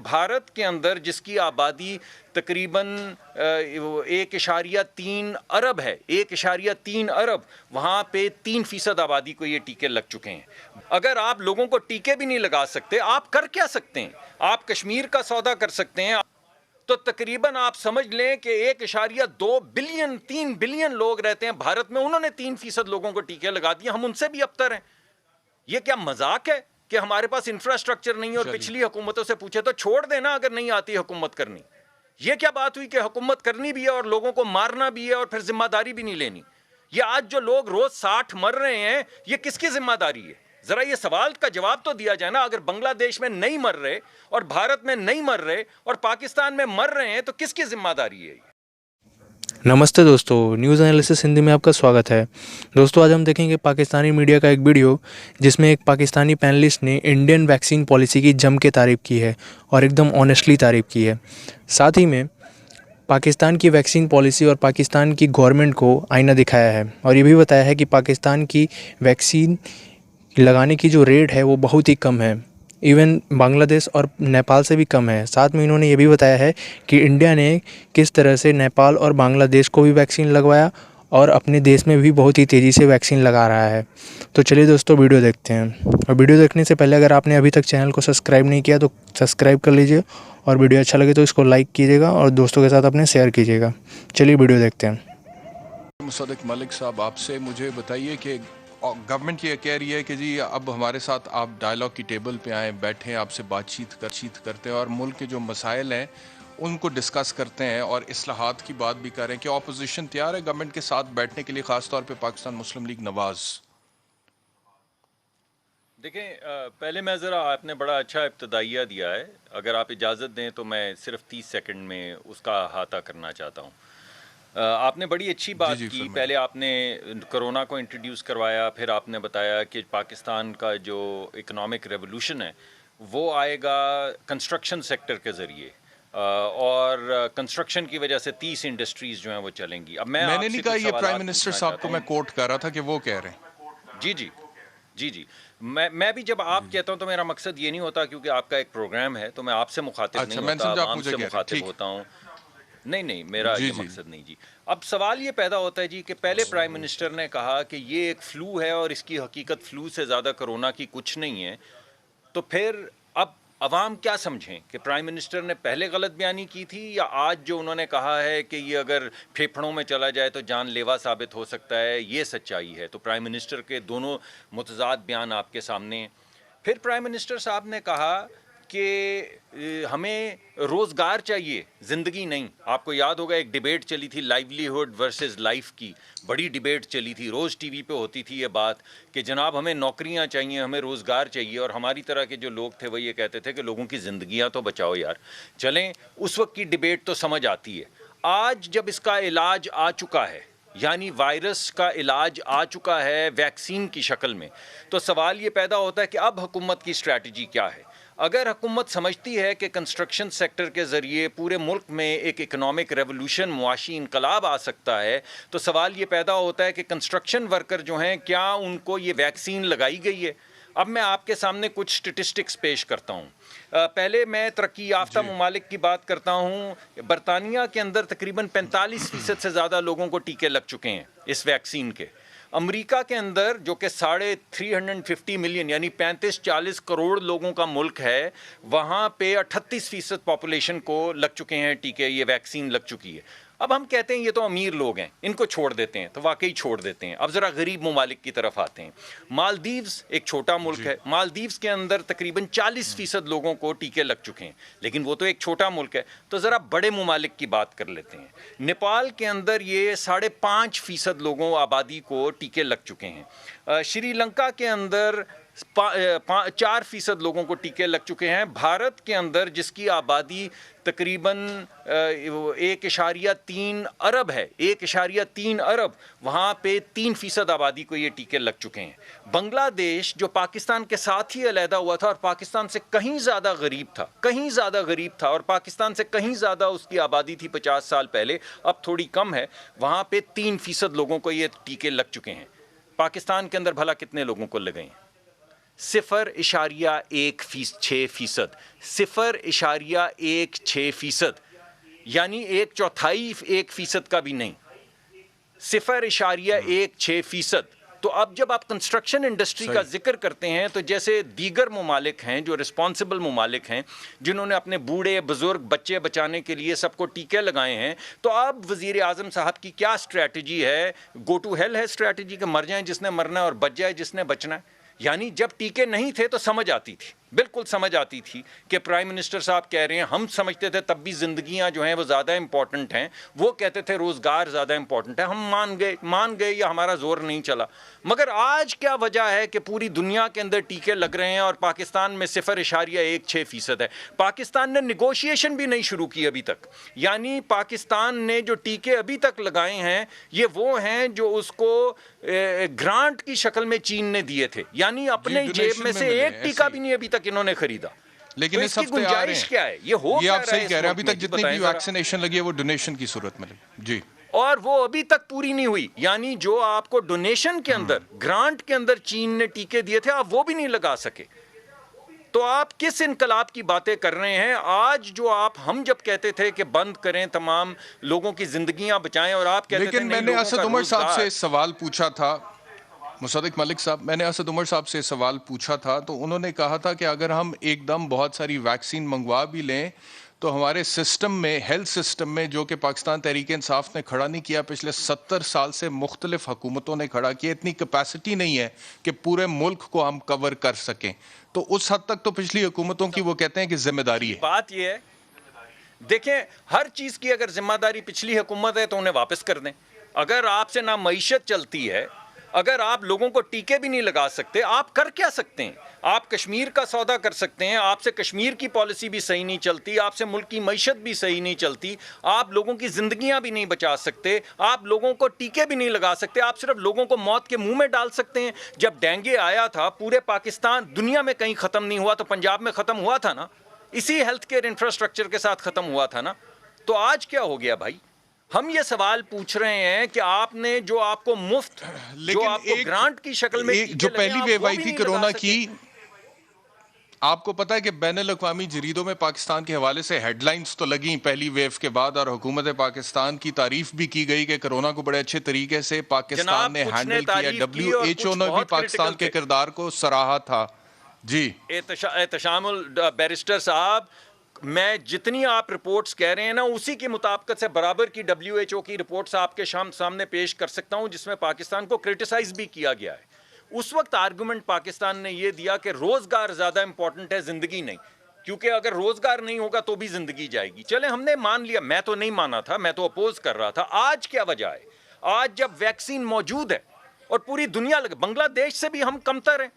भारत के अंदर जिसकी आबादी तकरीबन 1.3 अरब है, 1.3 अरब, वहाँ पे 3% आबादी को ये टीके लग चुके हैं। अगर आप लोगों को टीके भी नहीं लगा सकते, आप कर क्या सकते हैं? आप कश्मीर का सौदा कर सकते हैं। तो तकरीबन आप समझ लें कि 1.2 बिलियन 3 बिलियन लोग रहते हैं भारत में, उन्होंने 3% लोगों को टीके लगा दिए। हम उनसे भी अबतर हैं। ये क्या मजाक है कि हमारे पास इंफ्रास्ट्रक्चर नहीं है और पिछली हुकूमतों से पूछे तो छोड़ देना अगर नहीं आती हुकूमत करनी। ये क्या बात हुई कि हुकूमत करनी भी है और लोगों को मारना भी है और फिर जिम्मेदारी भी नहीं लेनी? ये आज जो लोग रोज 60 मर रहे हैं, ये किसकी जिम्मेदारी है? जरा ये सवाल का जवाब तो दिया जाए ना। अगर बांग्लादेश में नहीं मर रहे और भारत में नहीं मर रहे और पाकिस्तान में मर रहे हैं, तो किसकी जिम्मेदारी है? नमस्ते दोस्तों, न्यूज़ एनालिसिस हिंदी में आपका स्वागत है। दोस्तों, आज हम देखेंगे पाकिस्तानी मीडिया का एक वीडियो जिसमें एक पाकिस्तानी पैनलिस्ट ने इंडियन वैक्सीन पॉलिसी की जम के तारीफ़ की है और एकदम ऑनेस्टली तारीफ़ की है। साथ ही में पाकिस्तान की वैक्सीन पॉलिसी और पाकिस्तान की गवर्नमेंट को आईना दिखाया है और ये भी बताया है कि पाकिस्तान की वैक्सीन लगाने की जो रेट है वो बहुत ही कम है, इवन बांग्लादेश और नेपाल से भी कम है। साथ में इन्होंने ये भी बताया है कि इंडिया ने किस तरह से नेपाल और बांग्लादेश को भी वैक्सीन लगवाया और अपने देश में भी बहुत ही तेज़ी से वैक्सीन लगा रहा है। तो चलिए दोस्तों, वीडियो देखते हैं। और वीडियो देखने से पहले अगर आपने अभी तक चैनल को सब्सक्राइब नहीं किया तो सब्सक्राइब कर लीजिए और वीडियो अच्छा लगे तो इसको लाइक कीजिएगा और दोस्तों के साथ अपने शेयर कीजिएगा। चलिए वीडियो देखते हैं। मुसद्दिक मलिक साहब, आपसे मुझे बताइए कि गवर्नमेंट ये कह रही है कि जी अब हमारे साथ आप डायलॉग की टेबल पे आएँ, बैठें, आपसे बातचीत करते हैं और मुल्क के जो मसाइल हैं उनको डिस्कस करते हैं और इस्लाहात की बात भी करें। कि ऑपोजिशन तैयार है गवर्नमेंट के साथ बैठने के लिए, ख़ास तौर पे पाकिस्तान मुस्लिम लीग नवाज़? देखें, पहले मैं ज़रा, आपने बड़ा अच्छा इब्तदाइया दिया है। अगर आप इजाज़त दें तो मैं सिर्फ 30 सेकंड में उसका अहाता करना चाहता हूँ। आपने बड़ी अच्छी बात की। पहले आपने कोरोना को इंट्रोड्यूस करवाया, फिर आपने बताया कि पाकिस्तान का जो इकोनॉमिक रेवोल्यूशन है वो आएगा कंस्ट्रक्शन सेक्टर के ज़रिए, और कंस्ट्रक्शन की वजह से 30 इंडस्ट्रीज़ जो हैं वो चलेंगी। अब मैंने नहीं कहा, ये प्राइम मिनिस्टर साहब को मैं कोट कर रहा था कि वो कह रहे हैं। जी जी जी जी। मैं भी जब आप कहता हूं तो मेरा मकसद ये नहीं होता, क्योंकि आपका एक प्रोग्राम है तो मैं आपसे मुखातिब नहीं होता, आवाम से मुखातिब होता हूं। नहीं, मेरा ये मकसद नहीं जी। अब सवाल ये पैदा होता है जी कि पहले प्राइम मिनिस्टर ने कहा कि ये एक फ्लू है और इसकी हकीकत फ्लू से ज़्यादा कोरोना की कुछ नहीं है। तो फिर अब अवाम क्या समझें कि प्राइम मिनिस्टर ने पहले गलत बयानी की थी, या आज जो उन्होंने कहा है कि ये अगर फेफड़ों में चला जाए तो जानलेवा साबित हो सकता है, ये सच्चाई है? तो प्राइम मिनिस्टर के दोनों मुतज़ाद बयान आपके सामने। फिर प्राइम मिनिस्टर साहब ने कहा कि हमें रोज़गार चाहिए, ज़िंदगी नहीं। आपको याद होगा एक डिबेट चली थी लाइवलीहुड वर्सेस लाइफ की, बड़ी डिबेट चली थी, रोज़ टीवी पे होती थी ये बात कि जनाब हमें नौकरियां चाहिए, हमें रोज़गार चाहिए। और हमारी तरह के जो लोग थे वो ये कहते थे कि लोगों की ज़िंदगियां तो बचाओ यार। चलें, उस वक्त की डिबेट तो समझ आती है। आज जब इसका इलाज आ चुका है, यानी वायरस का इलाज आ चुका है वैक्सीन की शक्ल में, तो सवाल ये पैदा होता है कि अब हुकूमत की स्ट्रैटेजी क्या है? अगर हुकूमत समझती है कि कंस्ट्रक्शन सेक्टर के ज़रिए पूरे मुल्क में एक इकनॉमिक रेवोल्यूशन, मुआशी इनकलाब आ सकता है, तो सवाल ये पैदा होता है कि कंस्ट्रक्शन वर्कर जो हैं, क्या उनको ये वैक्सीन लगाई गई है? अब मैं आपके सामने कुछ स्टेटिस्टिक्स पेश करता हूँ। पहले मैं तरक्की याफ्ता ममालिक की बात करता हूँ। बरतानिया के अंदर तकरीबन 45% से ज़्यादा लोगों को टीके लग चुके हैं इस वैक्सीन के। अमेरिका के अंदर, जो कि 350 मिलियन यानी 35-40 करोड़ लोगों का मुल्क है, वहाँ पे 38% पॉपुलेशन को लग चुके हैं टीके, ये वैक्सीन लग चुकी है। अब हम कहते हैं ये तो अमीर लोग हैं, इनको छोड़ देते हैं, तो वाकई छोड़ देते हैं। अब ज़रा गरीब ममालिक की तरफ आते हैं। मालदीव्स एक छोटा मुल्क है, मालदीव्स के अंदर तकरीबन 40% लोगों को टीके लग चुके हैं, लेकिन वो तो एक छोटा मुल्क है। तो ज़रा बड़े ममालिक की बात कर लेते हैं। नेपाल के अंदर ये 5.5% लोगों आबादी को टीके लग चुके हैं। श्रीलंका के अंदर 4% लोगों को टीके लग चुके हैं। भारत के अंदर जिसकी आबादी तकरीबन 1.3 अरब है, 1.3 अरब, वहाँ पे 3% आबादी को ये टीके लग चुके हैं। बांग्लादेश जो पाकिस्तान के साथ ही अलहदा हुआ था और पाकिस्तान से कहीं ज़्यादा गरीब था और पाकिस्तान से कहीं ज़्यादा उसकी आबादी थी 50 साल पहले, अब थोड़ी कम है, वहाँ पे 3% लोगों को ये टीके लग चुके हैं। पाकिस्तान के अंदर भला कितने लोगों को लगे हैं? 0.16%, 0.16%, यानी 1/4% का भी नहीं, 0.16%। तो अब जब आप कंस्ट्रक्शन इंडस्ट्री का जिक्र करते हैं तो जैसे दीगर ममालिक हैं जो रिस्पॉन्सिबल ममालिक हैं, जिन्होंने अपने बूढ़े बुजुर्ग बच्चे बचाने के लिए सबको टीके लगाए हैं, तो अब वजीर आजम साहब की क्या स्ट्रैटेजी है? गो टू हेल है स्ट्रैटेजी, कि मर जाए जिसने मरना है और बच जाए जिसने बचना है। यानी जब टीके नहीं थे तो समझ आती थी, बिल्कुल समझ आती थी कि प्राइम मिनिस्टर साहब कह रहे हैं, हम समझते थे तब भी ज़िंदगियां जो हैं वो ज़्यादा इंपॉर्टेंट हैं, वो कहते थे रोज़गार ज़्यादा इंपॉर्टेंट है, हम मान गए या हमारा जोर नहीं चला। मगर आज क्या वजह है कि पूरी दुनिया के अंदर टीके लग रहे हैं और पाकिस्तान में 0.16% है? पाकिस्तान ने निगोशिएशन भी नहीं शुरू की अभी तक। यानी पाकिस्तान ने जो टीके अभी तक लगाए हैं ये वो हैं जो उसको ग्रांट की शक्ल में चीन ने दिए थे, यानी अपने जेब में से एक टीका भी नहीं अभी तक इन्होंने खरीदा। लेकिन तो इस हफ्ते गुंजाइश क्या है? ये आप सही कह रहे हैं, अभी तक जितनी भी वैक्सीनेशन लगी है वो डोनेशन की सूरत में लगी जी, और वो अभी तक पूरी नहीं हुई। यानी जो आपको डोनेशन के अंदर, ग्रांट के अंदर चीन ने टीके दिए थे, आप वो भी नहीं लगा सके। तो आप किस इनकलाब की बातें कर रहे हैं? आज जो हम जब कहते थे कि बंद करें, तमाम लोगों की जिंदगियां बचाएं, और आप कहते थे, लेकिन मैंने असद उमर साहब से सवाल पूछा था, मुसद्दिक मलिक साहब, मैंने असद उमर साहब से सवाल पूछा था तो उन्होंने कहा था कि अगर हम एकदम बहुत सारी वैक्सीन मंगवा भी लें तो हमारे सिस्टम में, हेल्थ सिस्टम में, जो कि पाकिस्तान तहरीक इंसाफ ने खड़ा नहीं किया, पिछले 70 साल से मुख्तलिफ हुकूमतों ने खड़ा किया, इतनी कैपेसिटी नहीं है कि पूरे मुल्क को हम कवर कर सकें। तो उस हद तक तो पिछली हुकूमतों की वो कहते हैं कि जिम्मेदारी है। बात ये है, देखें, हर चीज की अगर जिम्मेदारी पिछली हुकूमत है तो उन्हें वापस कर दें। अगर आपसे ना मईशत चलती है, अगर आप लोगों को टीके भी नहीं लगा सकते, आप कर क्या सकते हैं? आप कश्मीर का सौदा कर सकते हैं, आपसे कश्मीर की पॉलिसी भी सही नहीं चलती, आपसे मुल्क की मईशत भी सही नहीं चलती, आप लोगों की जिंदगियां भी नहीं बचा सकते, आप लोगों को टीके भी नहीं लगा सकते, आप सिर्फ लोगों को मौत के मुंह में डाल सकते हैं। जब डेंगू आया था, पूरे पाकिस्तान, दुनिया में कहीं खत्म नहीं हुआ तो पंजाब में खत्म हुआ था ना, इसी हेल्थ केयर इंफ्रास्ट्रक्चर के साथ खत्म हुआ था ना। तो आज क्या हो गया भाई? हम ये सवाल पूछ रहे हैं कि आपने जो आपको मुफ्त, जो आपको ग्रांट की शक्ल में जो पहली वेव आई थी कोरोना की, आपको पता है कि बैनुल-अक़वामी जरीदों में पाकिस्तान के हवाले से हेडलाइंस तो लगी पहली वेव के बाद, और हुकूमत पाकिस्तान की तारीफ भी की गई कि कोरोना को बड़े अच्छे तरीके से पाकिस्तान ने हैंडल किया। WHO ने भी पाकिस्तान के किरदार को सराहा था जी। एहतशामुल बैरिस्टर साहब, मैं जितनी आप रिपोर्ट्स कह रहे हैं ना, उसी की मुताबिकत से बराबर की WHO की रिपोर्ट्स आपके सामने पेश कर सकता हूं, जिसमें पाकिस्तान को क्रिटिसाइज भी किया गया है। उस वक्त आर्गुमेंट पाकिस्तान ने यह दिया कि रोजगार ज्यादा इंपॉर्टेंट है, जिंदगी नहीं, क्योंकि अगर रोजगार नहीं होगा तो भी जिंदगी जाएगी। चले, हमने मान लिया, मैं तो नहीं माना था, मैं तो अपोज कर रहा था। आज क्या वजह है? आज जब वैक्सीन मौजूद है और पूरी दुनिया लगे, बांग्लादेश से भी हम कमतर हैं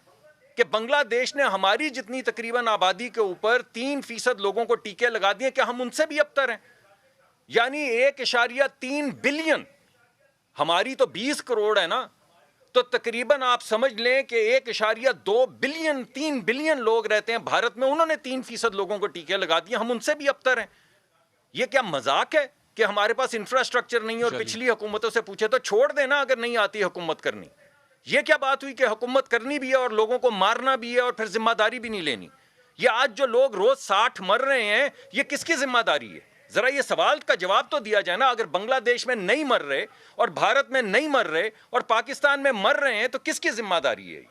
कि बांग्लादेश ने हमारी जितनी तकरीबन आबादी के ऊपर 3% लोगों को टीके लगा दिए, कि हम उनसे भी अबतर हैं। यानी 1.3 बिलियन, हमारी तो 20 करोड़ है ना, तो तकरीबन आप समझ लें कि 1.2 बिलियन, 3 बिलियन लोग रहते हैं भारत में, उन्होंने 3% लोगों को टीके लगा दिए, हम उनसे भी अबतर हैं। यह क्या मजाक है कि हमारे पास इंफ्रास्ट्रक्चर नहीं है? और पिछली हुकूमतों से पूछे तो छोड़ देना अगर नहीं आती हुकूमत करनी। ये क्या बात हुई कि हुकूमत करनी भी है और लोगों को मारना भी है और फिर जिम्मेदारी भी नहीं लेनी? ये आज जो लोग रोज 60 मर रहे हैं, ये किसकी जिम्मेदारी है? जरा ये सवाल का जवाब तो दिया जाए ना। अगर बांग्लादेश में नहीं मर रहे और भारत में नहीं मर रहे और पाकिस्तान में मर रहे हैं, तो किसकी जिम्मेदारी है?